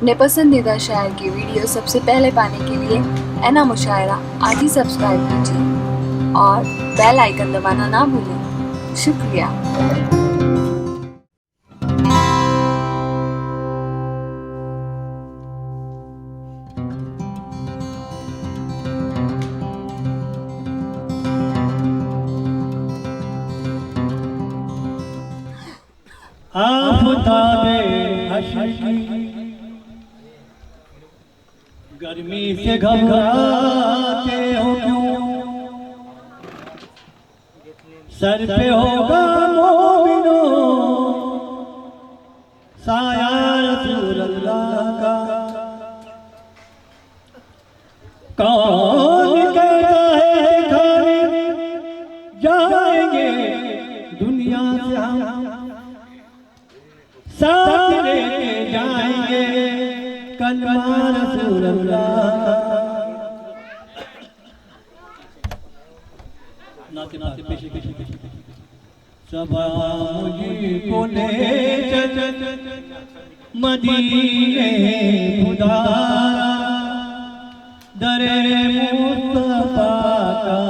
अपने पसंदीदा शायर की वीडियो सबसे पहले पाने के लिए एना मुशायरा आज ही सब्सक्राइब कीजिए और बेल आइकन दबाना ना भूलें। शुक्रिया। आफ़ताबे हश्र गर्मी से घबराते हो क्यों? सर पे होगा मोमिनो साया रसूल अल्लाह का। कौन कहता है खाने जाएंगे दुनिया से हम, साथ लेके जाएंगे कलमा रसूल अल्लाह। नाते नाते पेश सबा मुझको ले चल मदीने खुदा, दरे मुस्तफा का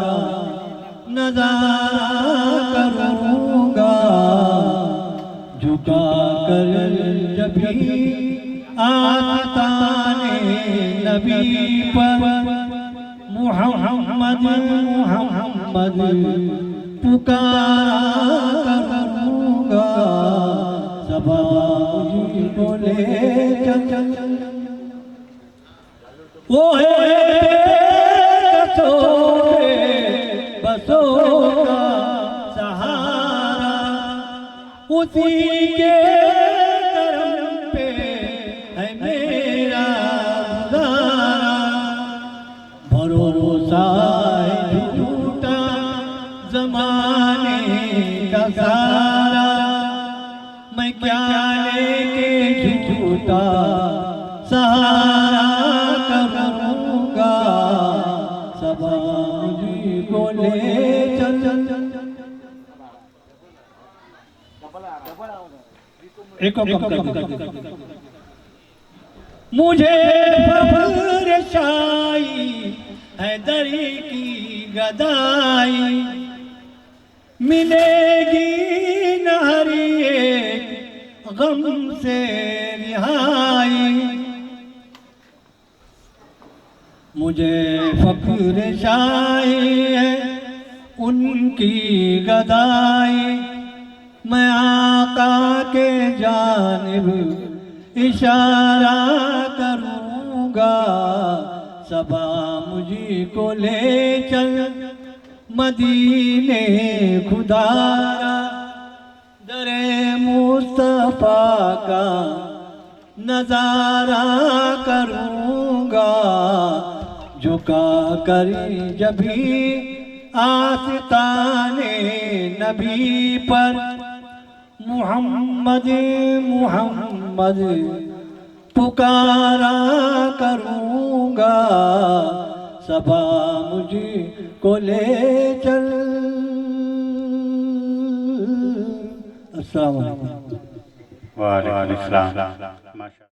नज़ारा करूँगा, झुका कर जभी आस्ताने नबी पर मुहम्मद मुहम्मद पुकारा करूँगा। सबा मुझको ले चल वो है बसों का सहारा, उसी के करम पे है मेरा गुजारा। भरोसा है झूठा जमाने का सारा, मैं क्या लेके झूठा सहारा करूँगा। सबा मुझको ले चल मुझे फख्र शाही हैदरी की गदाई, मिलेगी न हर एक गम से रिहाई। मुझे फख्र शाही है उनकी गदाई, मैं आका के जानिब इशारा करूँगा। सबा मुझको ले चल मदीने खुदा, दरे मुस्तफा का नज़ारा करूँगा, झुका कर जभी आस्ताने नबी पर मुहम्मद मुहम्मद पुकारा करूँगा। सबा मुझको ले चल। अस्सलाम वालेकुम। वालेकुम अस्सलाम।